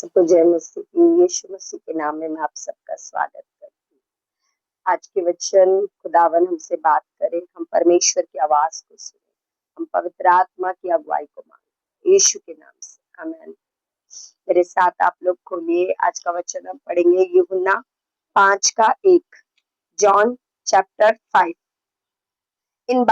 सबको जय मसीह की। यीशु मसीह के नाम में मैं आप सबका स्वागत करती हूँ। आज के वचन खुदावन हमसे बात करे, हम परमेश्वर की आवाज को सुने, हम पवित्र आत्मा की अगुवाई को मांगे यीशु के नाम से, आमीन। मेरे साथ आप लोग खोलिए, आज का वचन हम पढ़ेंगे यूहन्ना 5:1, जॉन चैप्टर 5। इन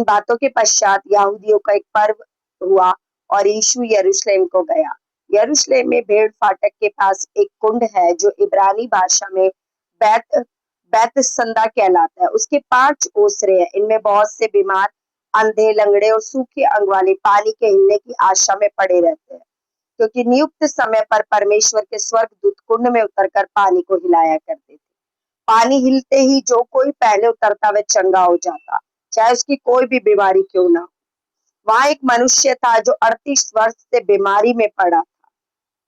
बातों के पश्चात यहूदियों का एक पर्व हुआ और यीशु यरूशलेम को गया। यरूशलेम में भेड़ फाटक के पास एक कुंड है जो इब्रानी भाषा में बैत बैतसंदा कहलाता है। उसके 5 ओसरे हैं, इनमें बहुत से बीमार, अंधे, लंगड़े और सूखे अंग वाले पानी के हिलने की आशा में पड़े रहते हैं, क्योंकि नियुक्त समय पर परमेश्वर के स्वर्गदूत कुंड में उतरकर पानी को हिलाया करते थे। पानी हिलते ही जो कोई पहले उतरता वह चंगा हो जाता, चाहे उसकी कोई भी बीमारी क्यों ना हो। वहां एक मनुष्य था जो 38 वर्ष से बीमारी में पड़ा था।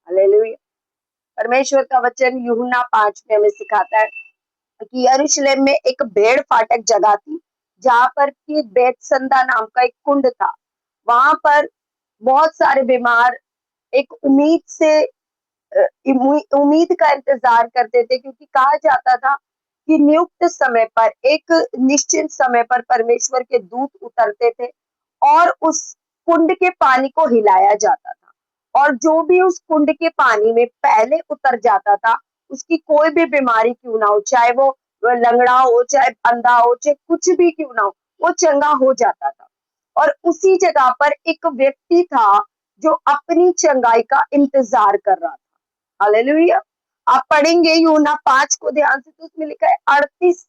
हालेलुया। परमेश्वर का वचन यूहन्ना 5 में हमें सिखाता है कि यरूशलेम में एक भेड़ फाटक जगह थी, जहां पर की बैतसंदा नाम का एक कुंड था। वहां पर बहुत सारे बीमार एक उम्मीद का इंतजार करते थे, क्योंकि कहा जाता था कि नियुक्त समय पर, एक निश्चित समय पर परमेश्वर के दूत उतरते थे और उस कुंड के पानी को हिलाया जाता था, और जो भी उस कुंड के पानी में पहले उतर जाता था, उसकी कोई भी बीमारी क्यों ना हो, चाहे वो लंगड़ा हो, चाहे अंधा हो, चाहे कुछ भी क्यों ना हो, वो चंगा हो जाता था। और उसी जगह पर एक व्यक्ति था जो अपनी चंगाई का इंतजार कर रहा था। हालेलुया। आप पढ़ेंगे यूहन्ना 5 को ध्यान से, तो उसमें लिखा है 38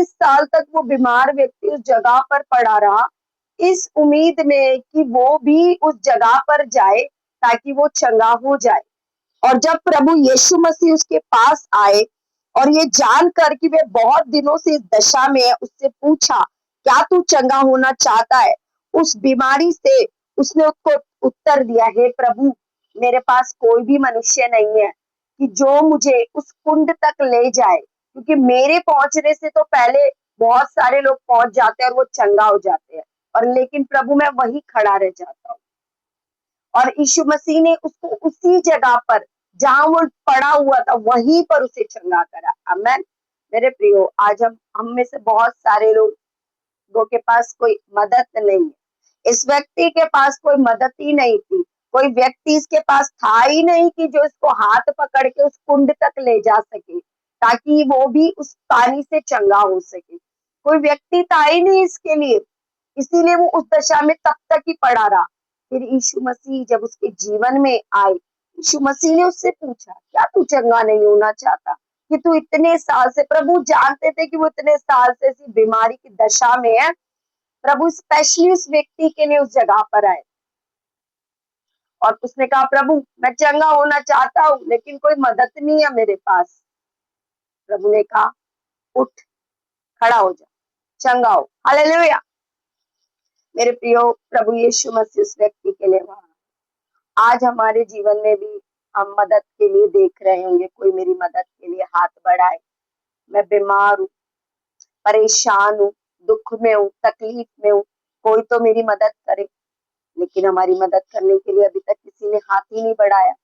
साल तक वो बीमार व्यक्ति उस जगह पर पड़ा रहा, इस उम्मीद में कि वो भी उस जगह पर जाए ताकि वो चंगा हो जाए। और जब प्रभु यीशु मसीह उसके पास आए और ये जानकर कि वह बहुत दिनों से इस दशा में है, उससे पूछा, क्या तू चंगा होना चाहता है? उस बीमारी से उसने उसको उत्तर दिया, हे प्रभु, मेरे पास कोई भी मनुष्य नहीं है कि जो मुझे उस कुंड तक ले जाए, क्योंकि मेरे पहुंचने से तो पहले बहुत सारे लोग पहुंच जाते हैं और वो चंगा हो जाते हैं, और लेकिन प्रभु मैं वही खड़ा रह जाता हूँ। और यीशु मसीह ने उसको उसी जगह पर जहां वो पड़ा हुआ था वहीं पर उसे चंगा करा। आमेन। मेरे प्रियो, आज हम में से बहुत सारे लोगों के पास कोई मदद नहीं है। इस व्यक्ति के पास कोई मदद ही नहीं थी, कोई व्यक्ति इसके पास था ही नहीं कि जो इसको हाथ पकड़ के उस कुंड तक ले जा सके ताकि वो भी उस पानी से चंगा हो सके। कोई व्यक्ति था ही नहीं इसके लिए, इसीलिए वो उस दशा में तब तक ही पड़ा रहा। फिर यीशु मसीह जब उसके जीवन में आए, यीशु मसीह ने उससे पूछा, क्या तू चंगा नहीं होना चाहता? कि तू इतने साल से, प्रभु जानते थे कि वो इतने साल से इसी बीमारी की दशा में है। प्रभु स्पेशली उस व्यक्ति के लिए उस जगह पर आए और उसने कहा, प्रभु मैं चंगा होना चाहता हूँ लेकिन कोई मदद नहीं है मेरे पास। प्रभु ने कहा, उठ, खड़ा हो जा, चंगा हो। हालेलुया। मेरे प्रियो, प्रभु यीशु मसीह उस व्यक्ति के लिए वहां। आज हमारे जीवन में भी हम मदद के लिए देख रहे होंगे, कोई मेरी मदद के लिए हाथ बढ़ाए। मैं बीमार हूँ, परेशान हूँ, दुख में हूँ, तकलीफ में हूँ, कोई तो मेरी मदद करे। लेकिन हमारी मदद करने के लिए अभी तक किसी ने हाथ ही नहीं बढ़ाया।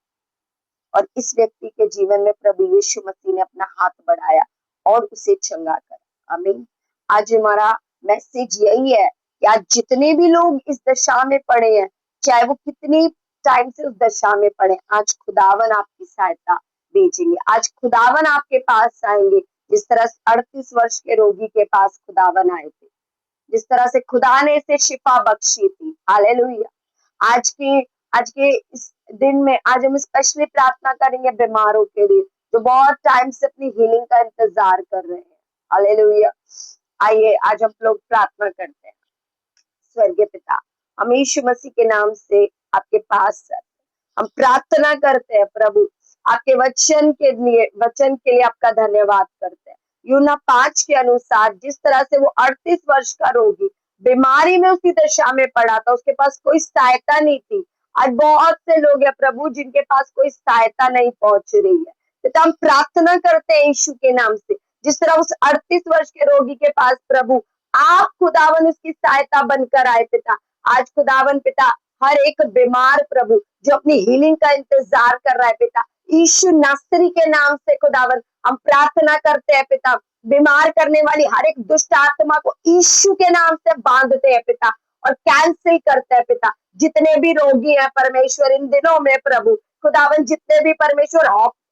और इस व्यक्ति के जीवन में प्रभु यीशु मसीह ने अपना हाथ बढ़ाया और उसे चंगा करा। आमीन। आज हमारा मैसेज यही है कि आज जितने भी लोग इस दशा में पड़े हैं, चाहे वो कितनी टाइम से उस दशा में पड़े, आज खुदावन आपकी सहायता भेजेंगे। आज खुदावन आपके पास आएंगे, जिस तरह 38 वर्ष के रोगी के पास खुदावन आए थे, जिस तरह से खुदा ने इसे शिफा बख्शी थी। हालेलुया। आज के इस दिन में आज हम स्पेशली प्रार्थना करेंगे बीमारों के लिए, जो बहुत टाइम से अपनी हीलिंग का इंतजार कर रहे हैं। हालेलुया। आइए आज हम लोग प्रार्थना करते हैं। स्वर्गीय पिता, हम यीशु मसीह के नाम से आपके पास हम प्रार्थना करते हैं प्रभु, आपके वचन के लिए आपका धन्यवाद करते हैं। यूहन्ना 5 के अनुसार जिस तरह से वो 38 वर्ष का रोगी बीमारी में उसी दशा में पड़ा था, उसके पास कोई सहायता नहीं थी। आज बहुत से लोग हैं प्रभु जिनके पास कोई सहायता नहीं पहुंच रही है। पिता, हम प्रार्थना करते हैं यीशु के नाम से, जिस तरह उस 38 वर्ष के रोगी के पास प्रभु आप खुदावन उसकी सहायता बनकर आए पिता। आज खुदावन पिता हर एक बीमार प्रभु जो अपनी हीलिंग का इंतजार कर रहा है पिता, यीशु नासरी के नाम से खुदावन हम प्रार्थना करते हैं पिता, बीमार करने वाली हर एक दुष्ट आत्मा को यीशु के नाम से बांधते हैं पिता और कैंसिल करते हैं पिता। जितने भी रोगी हैं परमेश्वर इन दिनों में प्रभु खुदावन, जितने भी परमेश्वर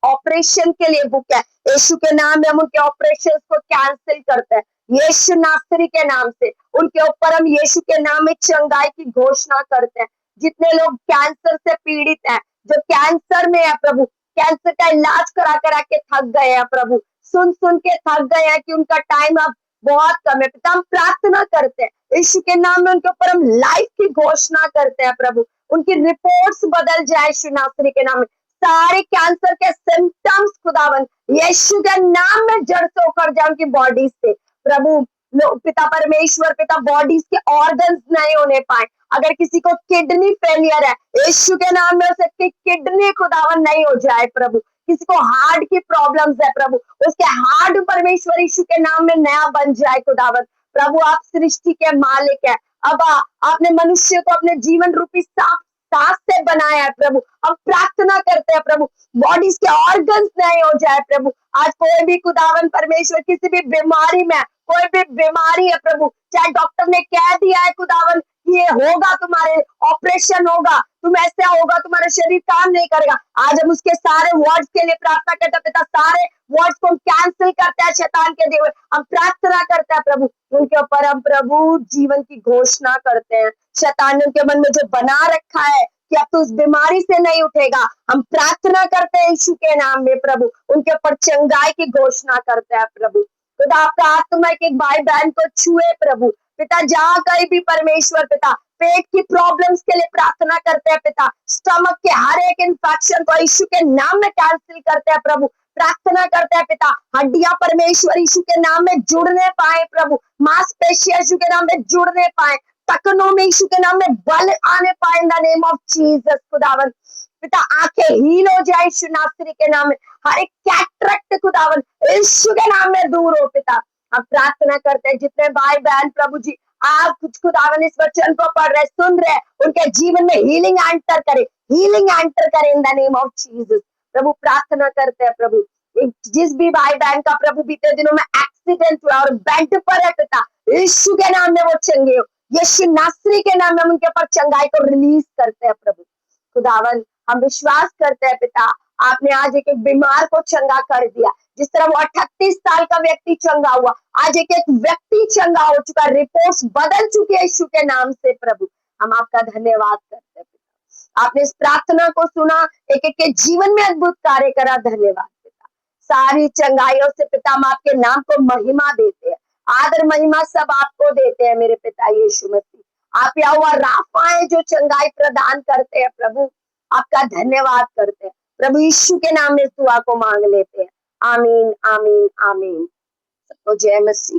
ऑपरेशन के लिए बुक है, यीशु के नाम में हम उनके ऑपरेशन को कैंसिल करते हैं यीशु नासरी के नाम से। उनके ऊपर हम यीशु के नाम में चंगाई की घोषणा करते हैं। जितने लोग कैंसर से पीड़ित हैं, जो कैंसर में है प्रभु, कैंसर का इलाज करा करा के थक गए हैं प्रभु, सुन सुन के थक गए हैं कि उनका टाइम अब बहुत कम है पिता, हम प्रार्थना करते हैं यीशु के नाम में, उनके ऊपर हम लाइफ की घोषणा करते हैं प्रभु, उनकी रिपोर्ट्स बदल जाए यीशु नासरी के नाम में। सारे कैंसर के सिम्टम्स खुदावन यीशु के नाम में जड़ से उखड़ जाए उनकी बॉडी से प्रभु। पिता परमेश्वर पिता, बॉडीज के ऑर्गन्स नहीं होने पाए। अगर किसी को किडनी फेलियर है, यीशु के नाम में उसकी किडनी खुदावन नहीं हो जाए प्रभु। किसी को हार्ट की प्रॉब्लम्स है प्रभु, उसके हार्ट परमेश्वर यीशु के नाम में नया बन जाए खुदावन। प्रभु आप सृष्टि के मालिक है, अब आपने मनुष्य को अपने जीवन रूपी सांस से बनाया है प्रभु। हम प्रार्थना करते हैं प्रभु, बॉडीज के ऑर्गन्स नए हो जाए प्रभु। आज कोई भी खुदावन परमेश्वर किसी भी बीमारी में, कोई भी बीमारी है प्रभु, चाहे डॉक्टर ने कह दिया है खुदावन ये होगा, तुम्हारे ऑपरेशन होगा, तुम ऐसे होगा, तुम्हारा शरीर काम नहीं करेगा, आज हम उसके सारे वर्ड्स के लिए प्रार्थना करते हैं पिता। सारे वर्ड्स को हम कैंसिल करते हैं शैतान के देवर, हम प्रार्थना करते हैं प्रभु, उनके ऊपर हम प्रभु जीवन की घोषणा करते हैं। शैतान ने उनके मन में जो बना रखा है कि अब तो उस बीमारी से नहीं उठेगा, हम प्रार्थना करते हैं यीशु के नाम में प्रभु, उनके ऊपर चंगाई की घोषणा करते हैं प्रभु। खुदा आपका आत्मा एक भाई बहन को छुए प्रभु पिता, जहाँ कहीं भी परमेश्वर पिता पेट की प्रॉब्लम्स के लिए प्रार्थना करते हैं पिता, स्टमक के हर एक इन्फेक्शन को यीशु के नाम में कैंसिल करते हैं प्रभु। प्रार्थना करते हैं पिता, हड्डियां परमेश्वर यीशु के नाम में जुड़ने पाए प्रभु, मांसपेशियां यीशु के नाम में जुड़ने पाए, तकनों में यीशु के नाम में बल आने पाए इन द नेम ऑफ जीसस खुदावन। पिता आंखें हील हो जाए यीशु नासरी के नाम में, हर एक कैटरेक्ट खुदावन यीशु के नाम में दूर हो पिता। हम प्रार्थना करते हैं जितने भाई बहन प्रभु जी आप कुछ खुदावन इस वचन को पढ़ रहे सुन रहे, उनके जीवन में हीलिंग एंटर करे, हीलिंग एंटर करे in the name of Jesus प्रभु। प्रार्थना करते हैं प्रभु, जिस भी भाई बहन का प्रभु बीते दिनों में एक्सीडेंट हुआ और बेड पर है पिता, यीशु के नाम में वो चंगे हो, यीशु नासरी के नाम में हम उनके ऊपर चंगाई को रिलीज करते हैं प्रभु। खुदावन हम विश्वास करते हैं पिता, आपने आज एक एक बीमार को चंगा कर दिया, जिस तरह वो 38 साल का व्यक्ति चंगा हुआ, आज एक एक व्यक्ति चंगा हो चुका, रिपोर्ट्स बदल चुकी है यीशु के नाम से प्रभु। हम आपका धन्यवाद करते हैं पिता, आपने इस प्रार्थना को सुना, एक एक के जीवन में अद्भुत कार्य करा, धन्यवाद पिता। सारी चंगाइयों से पिता हम आपके नाम को महिमा देते हैं, आदर महिमा सब आपको देते हैं मेरे पिता यीशु मसीह। आप यहोवा राफा है जो चंगाई प्रदान करते हैं प्रभु, आपका धन्यवाद करते हैं प्रभु, यीशु के नाम में इस दुआ को मांग लेते हैं, आमीन आमीन आमीन। सबको जय मसीह।